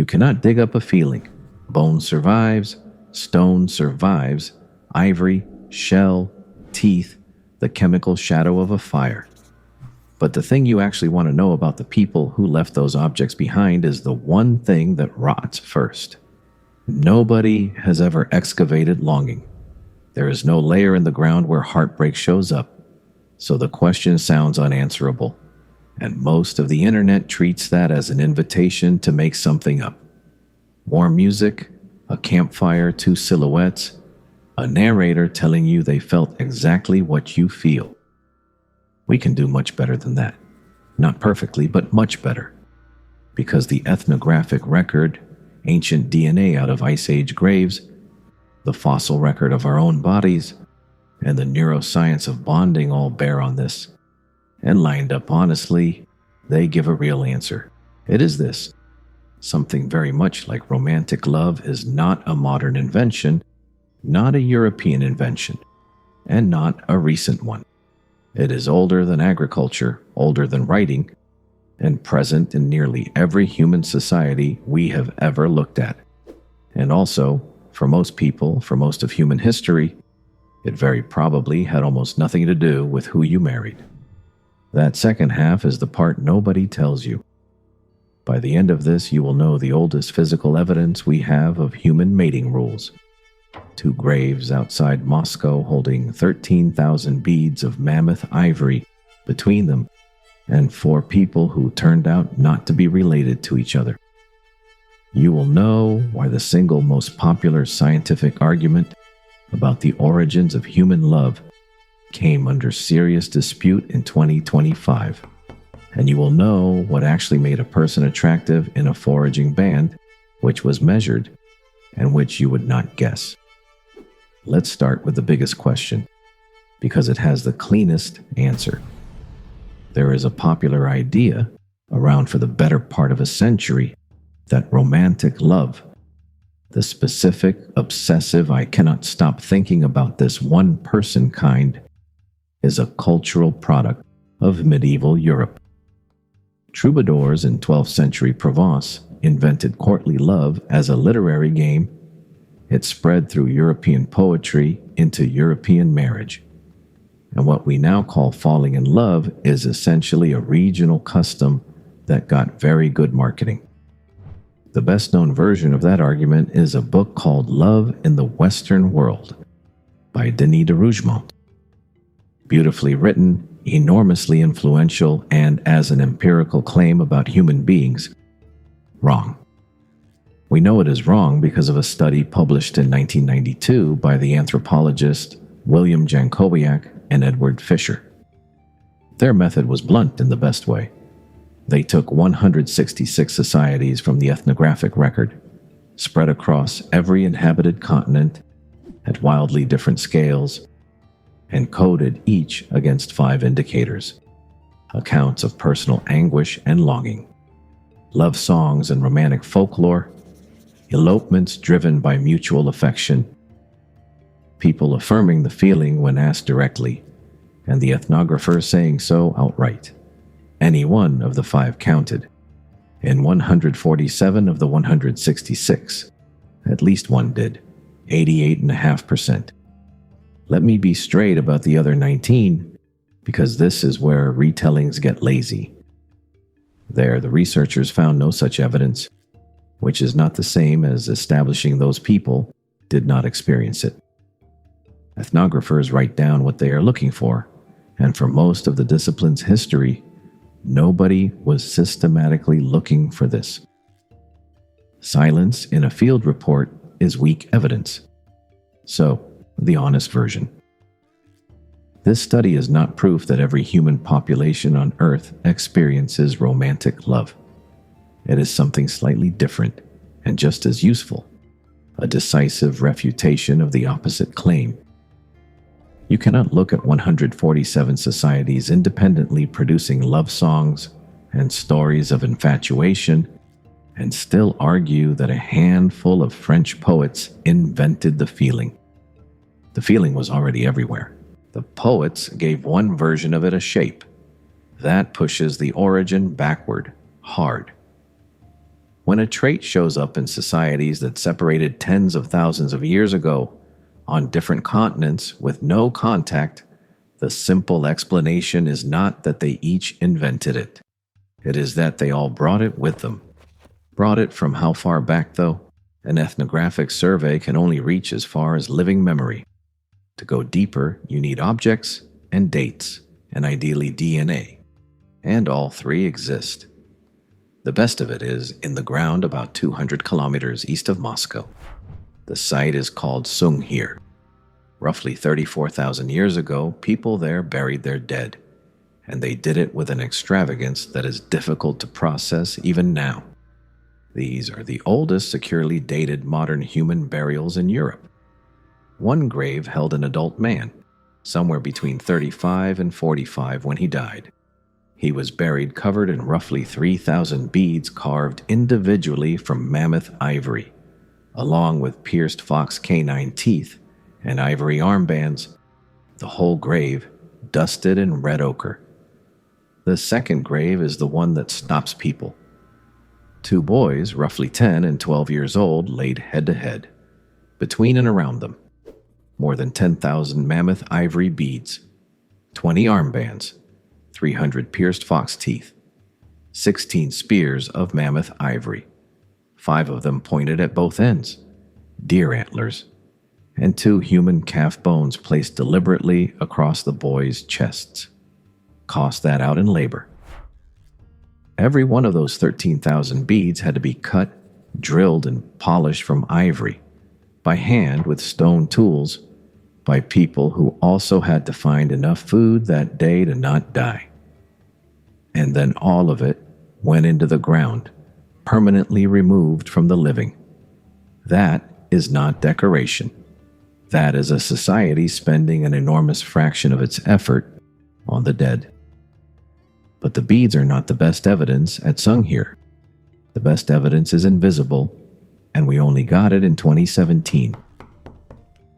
You cannot dig up a feeling. Bone survives, stone survives, ivory, shell, teeth, the chemical shadow of a fire. But the thing you actually want to know about the people who left those objects behind is the one thing that rots first. Nobody has ever excavated longing. There is no layer in the ground where heartbreak shows up, so the question sounds unanswerable, and most of the internet treats that as an invitation to make something up. Warm music, a campfire, two silhouettes, a narrator telling you they felt exactly what you feel. We can do much better than that. Not perfectly, but much better. Because the ethnographic record, ancient DNA out of Ice Age graves, the fossil record of our own bodies, and the neuroscience of bonding all bear on this. And lined up honestly, they give a real answer. It is this. Something very much like romantic love is not a modern invention, not a European invention, and not a recent one. It is older than agriculture, older than writing, and present in nearly every human society we have ever looked at. And also, for most people, for most of human history, it very probably had almost nothing to do with who you married. That second half is the part nobody tells you. By the end of this, you will know the oldest physical evidence we have of human mating rules. 2 graves outside Moscow holding 13,000 beads of mammoth-ivory between them, and 4 people who turned out not to be related to each other. You will know why the single most popular scientific argument about the origins of human love came under serious dispute in 2025. And you will know what actually made a person attractive in a foraging band, which was measured, and which you would not guess. Let's start with the biggest question, because it has the cleanest answer. There is a popular idea, around for the better part of a century, that romantic love, the specific, obsessive, I cannot stop thinking about this one person kind, is a cultural product of medieval Europe. Troubadours in 12th century Provence invented courtly love as a literary game. It spread through European poetry into European marriage. And what we now call falling in love is essentially a regional custom that got very good marketing. The best-known version of that argument is a book called Love in the Western World by Denis de Rougemont. Beautifully written, enormously influential, and as an empirical claim about human beings, wrong. We know it is wrong because of a study published in 1992 by the anthropologist William Jankowiak and Edward Fischer. Their method was blunt in the best way. They took 166 societies from the ethnographic record, spread across every inhabited continent at wildly different scales, and coded each against 5 indicators: accounts of personal anguish and longing, love songs and romantic folklore, elopements driven by mutual affection, people affirming the feeling when asked directly, and the ethnographer saying so outright. Any one of the 5 counted. In 147 of the 166, at least one did, 88.5%. Let me be straight about the other 19, because this is where retellings get lazy. There, the researchers found no such evidence, which is not the same as establishing those people did not experience it. Ethnographers write down what they are looking for, and for most of the discipline's history, nobody was systematically looking for this. Silence in a field report is weak evidence. So, the honest version. This study is not proof that every human population on Earth experiences romantic love. It is something slightly different and just as useful, a decisive refutation of the opposite claim. You cannot look at 147 societies independently producing love songs and stories of infatuation and still argue that a handful of French poets invented the feeling. The feeling was already everywhere. The poets gave one version of it a shape. That pushes the origin backward, hard. When a trait shows up in societies that separated tens of thousands of years ago, on different continents with no contact, the simple explanation is not that they each invented it. It is that they all brought it with them. Brought it from how far back, though? An ethnographic survey can only reach as far as living memory. To go deeper, you need objects and dates, and ideally DNA. And all three exist. The best of it is in the ground about 200 kilometers east of Moscow. The site is called Sunghir. Roughly 34,000 years ago, people there buried their dead, and they did it with an extravagance that is difficult to process even now. These are the oldest securely dated modern human burials in Europe. One grave held an adult man, somewhere between 35 and 45 when he died. He was buried covered in roughly 3,000 beads carved individually from mammoth-ivory, along with pierced fox canine teeth and ivory armbands, the whole grave dusted in red ochre. The second grave is the one that stops people. Two boys, roughly 10 and 12 years old, laid head to head. Between and around them, more than 10,000 mammoth ivory beads, 20 armbands, 300 pierced fox teeth, 16 spears of mammoth ivory, 5 of them pointed at both ends, deer antlers, and 2 human calf bones placed deliberately across the boys' chests. Cost that out in labor. Every one of those 13,000 beads had to be cut, drilled, and polished from ivory, by hand with stone tools, by people who also had to find enough food that day to not die. And then all of it went into the ground, permanently removed from the living. That is not decoration. That is a society spending an enormous fraction of its effort on the dead. But the beads are not the best evidence at Sunghir. The best evidence is invisible, and we only got it in 2017.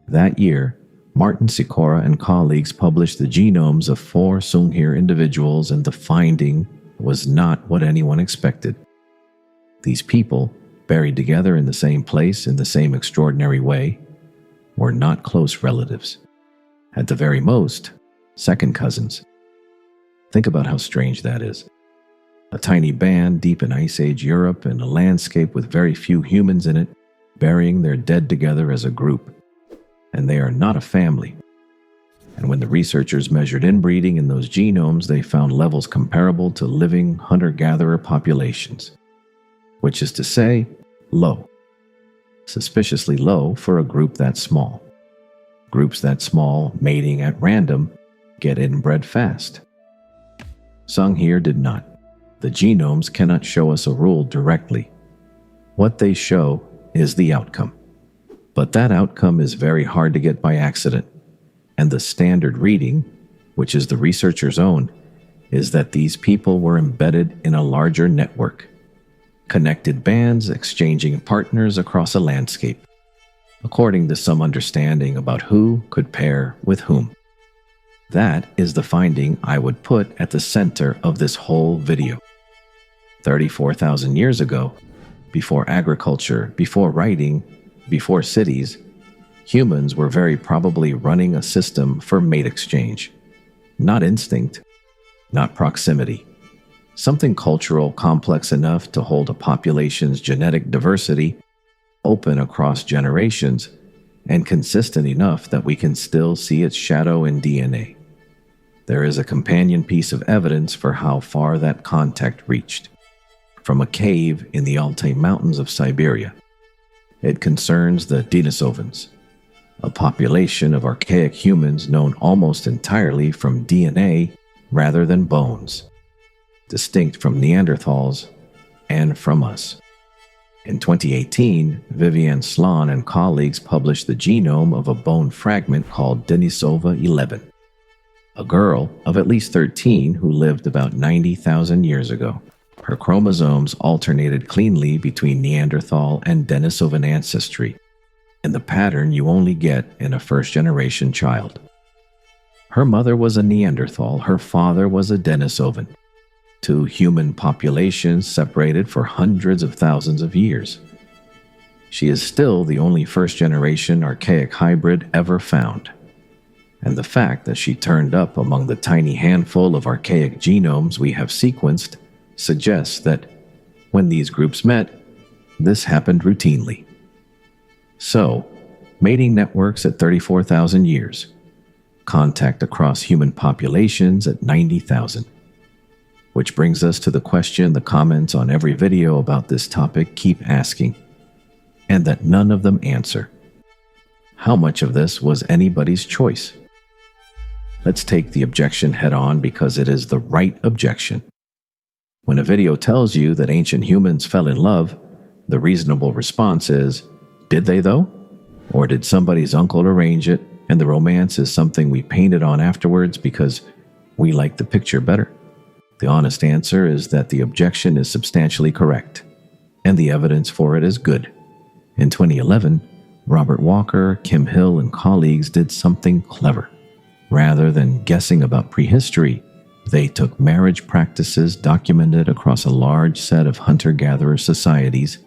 That year, Martin Sikora and colleagues published the genomes of 4 Sunghir individuals, and the finding was not what anyone expected. These people, buried together in the same place in the same extraordinary way, were not close relatives. At the very most, second cousins. Think about how strange that is. A tiny band deep in Ice Age Europe in a landscape with very few humans in it, burying their dead together as a group. And they are not a family. And when the researchers measured inbreeding in those genomes, they found levels comparable to living hunter-gatherer populations. Which is to say, low. Suspiciously low for a group that small. Groups that small, mating at random, get inbred fast. Sunghir did not. The genomes cannot show us a rule directly. What they show is the outcome. But that outcome is very hard to get by accident. And the standard reading, which is the researcher's own, is that these people were embedded in a larger network. Connected bands exchanging partners across a landscape, according to some understanding about who could pair with whom. That is the finding I would put at the center of this whole video. 34,000 years ago, before agriculture, before writing, before cities, humans were very probably running a system for mate exchange. Not instinct, not proximity. Something cultural complex enough to hold a population's genetic diversity open across generations and consistent enough that we can still see its shadow in DNA. There is a companion piece of evidence for how far that contact reached. From a cave in the Altai Mountains of Siberia. It concerns the Denisovans, a population of archaic humans known almost entirely from DNA rather than bones, distinct from Neanderthals and from us. In 2018, Vivian Slon and colleagues published the genome of a bone fragment called Denisova 11, a girl of at least 13 who lived about 90,000 years ago. Her chromosomes alternated cleanly between Neanderthal and Denisovan ancestry, in the pattern you only get in a first-generation child. Her mother was a Neanderthal, her father was a Denisovan. to human populations separated for hundreds of thousands of years. She is still the only first-generation archaic hybrid ever found. And the fact that she turned up among the tiny handful of archaic genomes we have sequenced suggests that when these groups met, this happened routinely. So, mating networks at 34,000 years, contact across human populations at 90,000. Which brings us to the question the comments on every video about this topic keep asking, and that none of them answer. How much of this was anybody's choice? Let's take the objection head on because it is the right objection. When a video tells you that ancient humans fell in love, the reasonable response is, did they though? Or did somebody's uncle arrange it and the romance is something we painted on afterwards because we like the picture better? The honest answer is that the objection is substantially correct, and the evidence for it is good. In 2011, Robert Walker, Kim Hill, and colleagues did something clever. Rather than guessing about prehistory, they took marriage practices documented across a large set of hunter-gatherer societies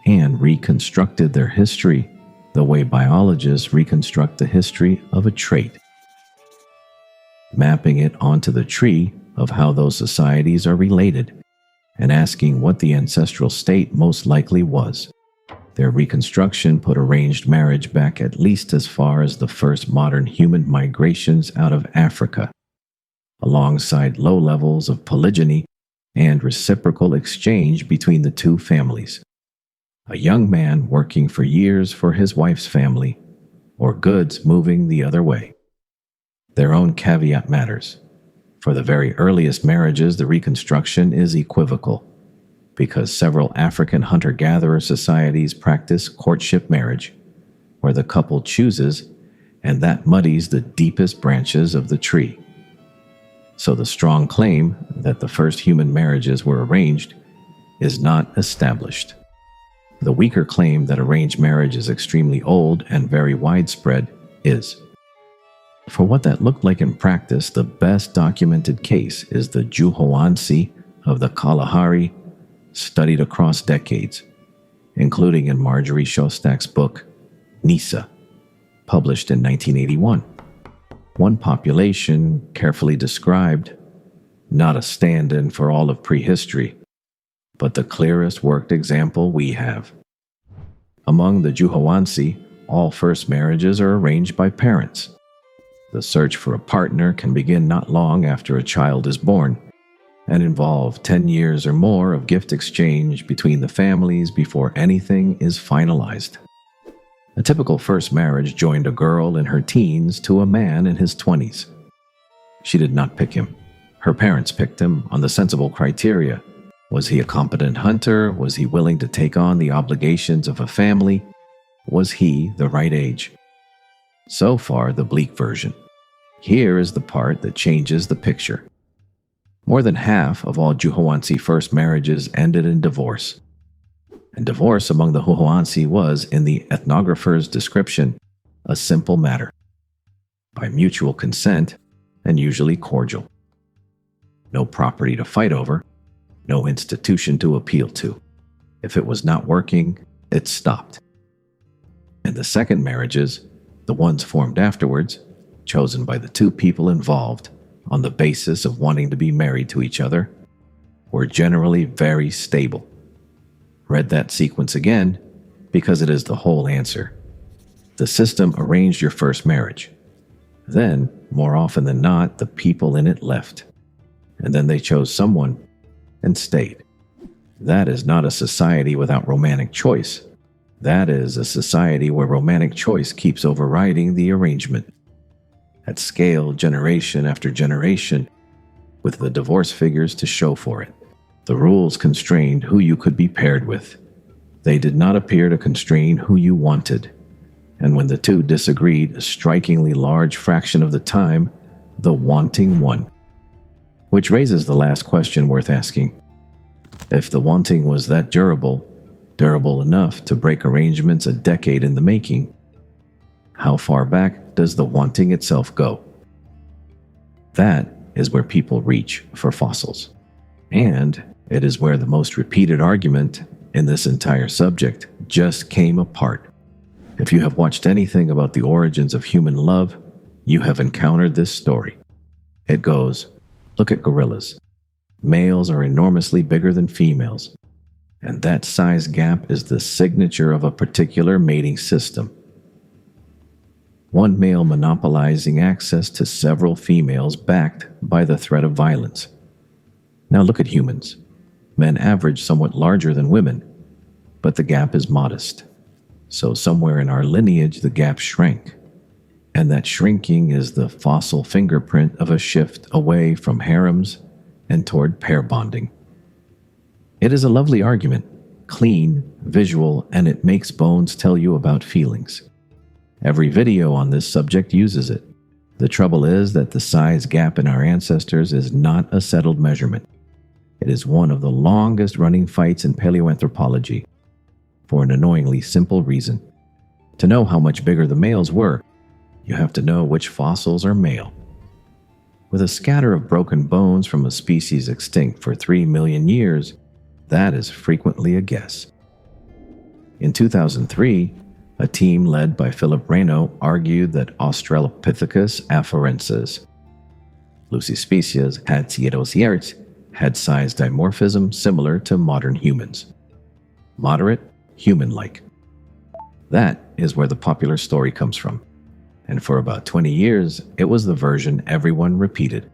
and reconstructed their history the way biologists reconstruct the history of a trait, mapping it onto the tree of how those societies are related and asking what the ancestral state most likely was. Their reconstruction put arranged marriage back at least as far as the first modern human migrations out of Africa, alongside low levels of polygyny and reciprocal exchange between the two families. A young man working for years for his wife's family, or goods moving the other way. Their own caveat matters. For the very earliest marriages, the reconstruction is equivocal, because several African hunter-gatherer societies practice courtship marriage, where the couple chooses, and that muddies the deepest branches of the tree. So the strong claim that the first human marriages were arranged is not established. The weaker claim that arranged marriage is extremely old and very widespread is. For what that looked like in practice, the best documented case is the hoansi of the Kalahari, studied across decades, including in Marjorie Shostak's book, Nisa, published in 1981. One population carefully described, not a stand-in for all of prehistory, but the clearest worked example we have. Among the hoansi, all first marriages are arranged by parents. The search for a partner can begin not long after a child is born, and involve 10 years or more of gift exchange between the families before anything is finalized. A typical first marriage joined a girl in her teens to a man in his 20s. She did not pick him. Her parents picked him on the sensible criteria. Was he a competent hunter? Was he willing to take on the obligations of a family? Was he the right age? So far, the bleak version. Here is the part that changes the picture. More than half of all hoansi first marriages ended in divorce. And divorce among the hoansi was, in the ethnographer's description, a simple matter. By mutual consent, and usually cordial. No property to fight over, no institution to appeal to. If it was not working, it stopped. And the second marriages, the ones formed afterwards, chosen by the two people involved, on the basis of wanting to be married to each other, were generally very stable. Read that sequence again because it is the whole answer. The system arranged your first marriage. Then, more often than not, the people in it left. And then they chose someone and stayed. That is not a society without romantic choice. That is a society where romantic choice keeps overriding the arrangement. At scale, generation after generation, with the divorce figures to show for it. The rules constrained who you could be paired with. They did not appear to constrain who you wanted. And when the two disagreed a strikingly large fraction of the time, the wanting won. Which raises the last question worth asking. If the wanting was that durable enough to break arrangements a decade in the making, how far back does the wanting itself go? That is where people reach for fossils. And it is where the most repeated argument in this entire subject just came apart. If you have watched anything about the origins of human love, you have encountered this story. It goes, look at gorillas. Males are enormously bigger than females, and that size gap is the signature of a particular mating system. One male monopolizing access to several females backed by the threat of violence. Now look at humans. Men average somewhat larger than women, but the gap is modest. So somewhere in our lineage, the gap shrank. And that shrinking is the fossil fingerprint of a shift away from harems and toward pair bonding. It is a lovely argument, clean, visual, and it makes bones tell you about feelings. Every video on this subject uses it. The trouble is that the size gap in our ancestors is not a settled measurement. It is one of the longest running fights in paleoanthropology, for an annoyingly simple reason. To know how much bigger the males were, you have to know which fossils are male. With a scatter of broken bones from a species extinct for 3 million years, that is frequently a guess. In 2003, a team led by Philip Reno argued that Australopithecus afarensis, Lucy species had size dimorphism similar to modern humans. Moderate, human-like. That is where the popular story comes from. And for about 20 years, it was the version everyone repeated.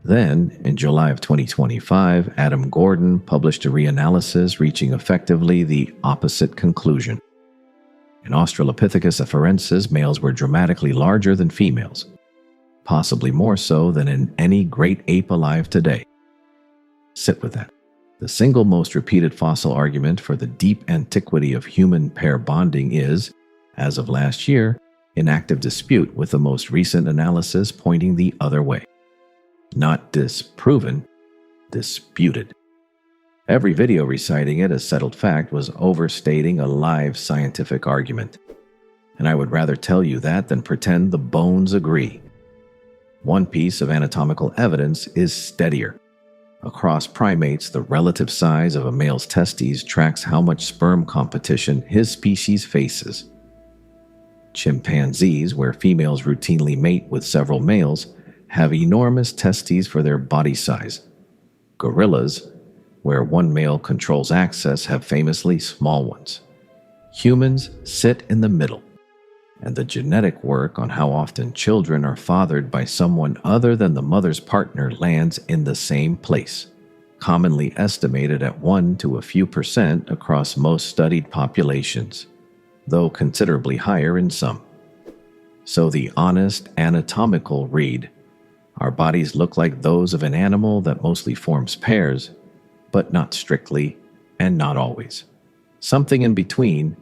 Then, in July of 2025, Adam Gordon published a reanalysis reaching effectively the opposite conclusion. In Australopithecus afarensis, males were dramatically larger than females, possibly more so than in any great ape alive today. Sit with that. The single most repeated fossil argument for the deep antiquity of human pair bonding is, as of last year, in active dispute, with the most recent analysis pointing the other way. Not disproven, disputed. Every video reciting it as settled fact was overstating a live scientific argument. And I would rather tell you that than pretend the bones agree. One piece of anatomical evidence is steadier. Across primates, the relative size of a male's testes tracks how much sperm competition his species faces. Chimpanzees, where females routinely mate with several males, have enormous testes for their body size. Gorillas, where one male controls access, have famously small ones. Humans sit in the middle, and the genetic work on how often children are fathered by someone other than the mother's partner lands in the same place, commonly estimated at 1 to a few % across most studied populations, though considerably higher in some. So the honest anatomical read: our bodies look like those of an animal that mostly forms pairs, but not strictly and not always. Something in between,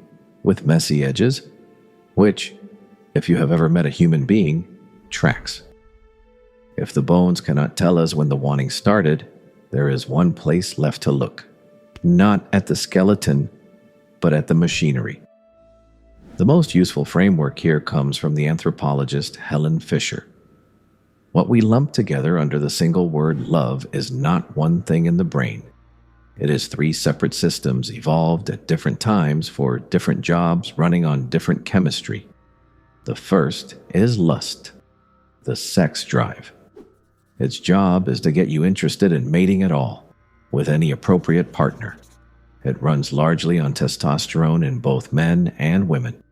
with messy edges, which, if you have ever met a human being, tracks. If the bones cannot tell us when the wanting started, there is one place left to look. Not at the skeleton, but at the machinery. The most useful framework here comes from the anthropologist Helen Fisher. What we lump together under the single word love is not one thing in the brain. It is 3 separate systems evolved at different times for different jobs running on different chemistry. The first is lust, the sex drive. Its job is to get you interested in mating at all, with any appropriate partner. It runs largely on testosterone in both men and women.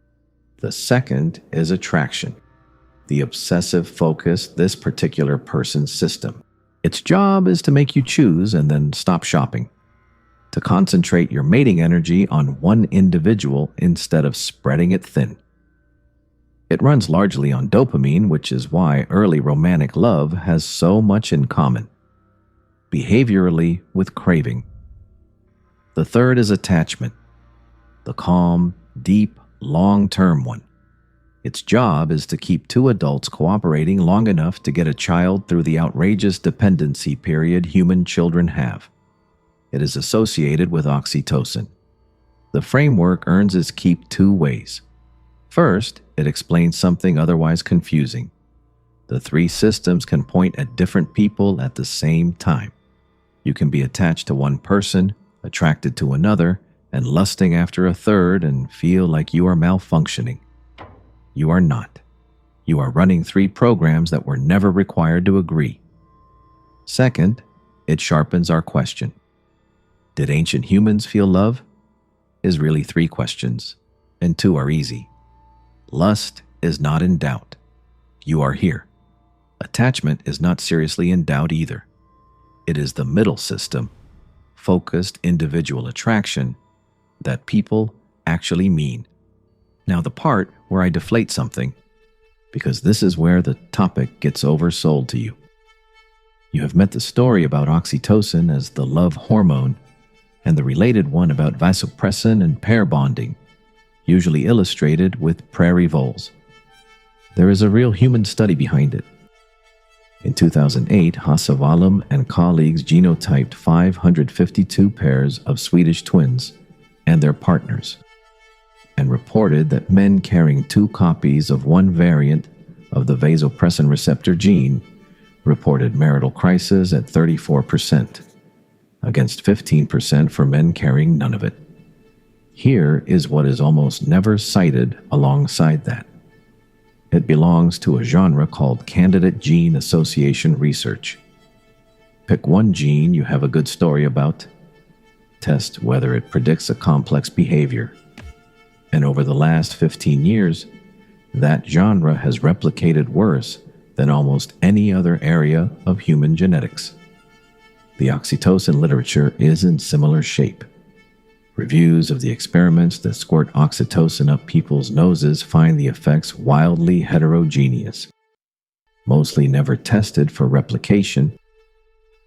The second is attraction, the obsessive focus this particular person's system. Its job is to make you choose and then stop shopping, to concentrate your mating energy on one individual instead of spreading it thin. It runs largely on dopamine, which is why early romantic love has so much in common, behaviorally, with craving. The third is attachment, the calm, deep, long-term one. Its job is to keep 2 adults cooperating long enough to get a child through the outrageous dependency period human children have. It is associated with oxytocin. The framework earns its keep 2 ways. First, it explains something otherwise confusing. The 3 systems can point at different people at the same time. You can be attached to one person, attracted to another, and lusting after a third and feel like you are malfunctioning. You are not. You are running 3 programs that were never required to agree. Second, it sharpens our question. Did ancient humans feel love? Is really 3 questions, and 2 are easy. Lust is not in doubt. You are here. Attachment is not seriously in doubt either. It is the middle system, focused individual attraction, that people actually mean. Now the part where I deflate something, because this is where the topic gets oversold to you. You have met the story about oxytocin as the love hormone, and the related one about vasopressin and pair bonding, usually illustrated with prairie voles. There is a real human study behind it. In 2008, Hassavalum and colleagues genotyped 552 pairs of Swedish twins and their partners, and reported that men carrying 2 copies of one variant of the vasopressin receptor gene reported marital crisis at 34%, against 15% for men carrying none of it. Here is what is almost never cited alongside that. It belongs to a genre called candidate gene association research. Pick one gene you have a good story about. Test whether it predicts a complex behavior. And over the last 15 years, that genre has replicated worse than almost any other area of human genetics. The oxytocin literature is in similar shape. Reviews of the experiments that squirt oxytocin up people's noses find the effects wildly heterogeneous, mostly never tested for replication,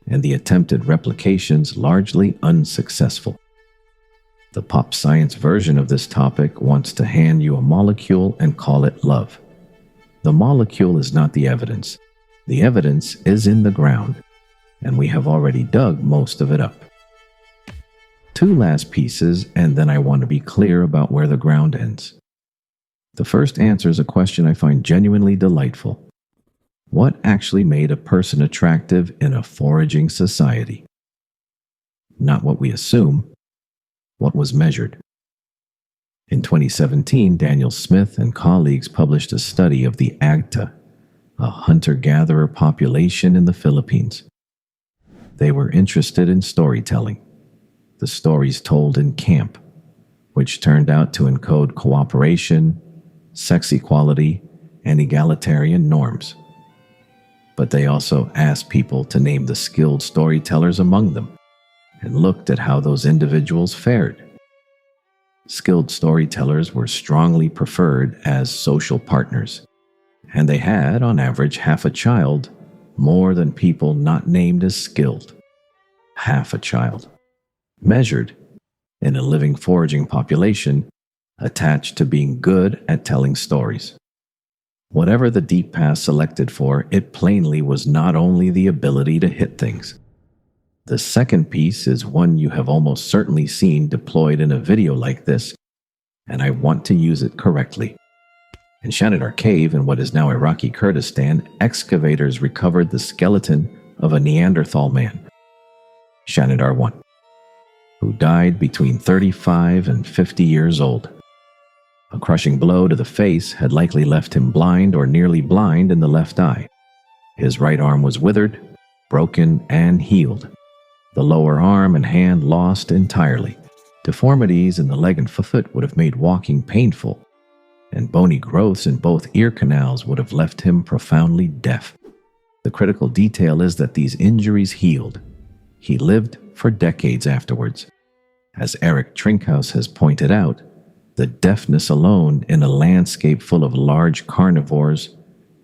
and the attempted replications largely unsuccessful. The pop science version of this topic wants to hand you a molecule and call it love. The molecule is not the evidence. The evidence is in the ground, and we have already dug most of it up. 2 last pieces, and then I want to be clear about where the ground ends. The first answers a question I find genuinely delightful. What actually made a person attractive in a foraging society? Not what we assume, what was measured. In 2017, Daniel Smith and colleagues published a study of the Agta, a hunter-gatherer population in the Philippines. They were interested in storytelling, the stories told in camp, which turned out to encode cooperation, sex equality, and egalitarian norms. But they also asked people to name the skilled storytellers among them, and looked at how those individuals fared. Skilled storytellers were strongly preferred as social partners, and they had, on average, half a child more than people not named as skilled. Half a child. Measured in a living foraging population attached to being good at telling stories. Whatever the deep path selected for, it plainly was not only the ability to hit things. The second piece is one you have almost certainly seen deployed in a video like this, and I want to use it correctly. In Shanidar cave in what is now Iraqi Kurdistan, excavators recovered the skeleton of a Neanderthal man, Shanidar I, who died between 35 and 50 years old. A crushing blow to the face had likely left him blind or nearly blind in the left eye. His right arm was withered, broken, and healed. The lower arm and hand lost entirely. Deformities in the leg and foot would have made walking painful, and bony growths in both ear canals would have left him profoundly deaf. The critical detail is that these injuries healed. He lived for decades afterwards. As Eric Trinkhaus has pointed out, the deafness alone in a landscape full of large carnivores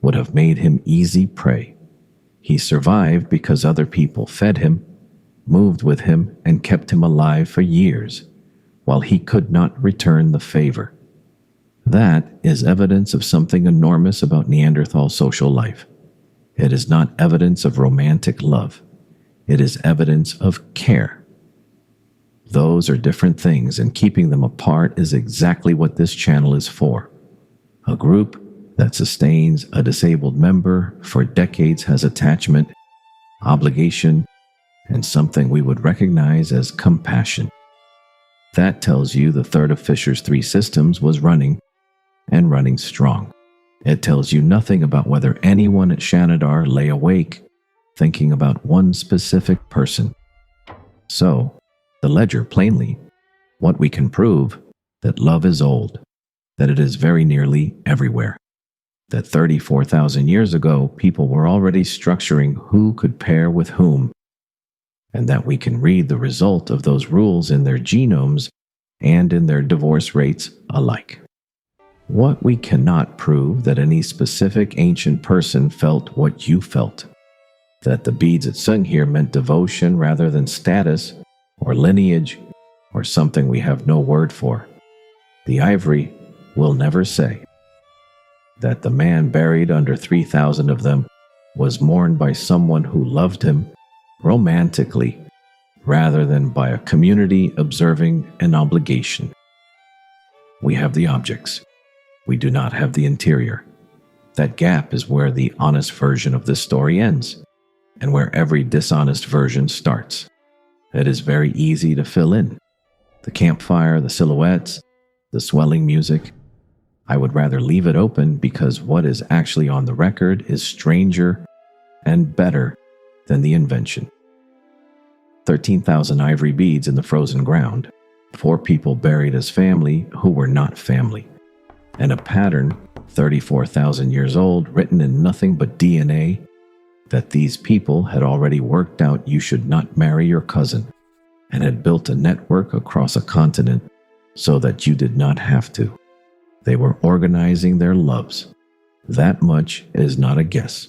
would have made him easy prey. He survived because other people fed him, moved with him, and kept him alive for years, while he could not return the favor. That is evidence of something enormous about Neanderthal social life. It is not evidence of romantic love. It is evidence of care. Those are different things, and keeping them apart is exactly what this channel is for. A group that sustains a disabled member for decades has attachment, obligation, and something we would recognize as compassion. That tells you the third of Fischer's three systems was running, and running strong. It tells you nothing about whether anyone at Shanidar lay awake, thinking about one specific person. So, the ledger plainly, what we can prove, that love is old, that it is very nearly everywhere, that 34,000 years ago people were already structuring who could pair with whom, and that we can read the result of those rules in their genomes and in their divorce rates alike. What we cannot prove that any specific ancient person felt what you felt, that the beads at Sunghir meant devotion rather than status or lineage or something we have no word for. The ivory will never say. That the man buried under 3,000 of them was mourned by someone who loved him romantically rather than by a community observing an obligation. We have the objects. We do not have the interior. That gap is where the honest version of this story ends, and where every dishonest version starts. It is very easy to fill in. The campfire, the silhouettes, the swelling music. I would rather leave it open because what is actually on the record is stranger and better than the invention. 13,000 ivory beads in the frozen ground, 4 people buried as family who were not family, and a pattern 34,000 years old written in nothing but DNA that these people had already worked out you should not marry your cousin and had built a network across a continent so that you did not have to. They were organizing their loves. That much is not a guess.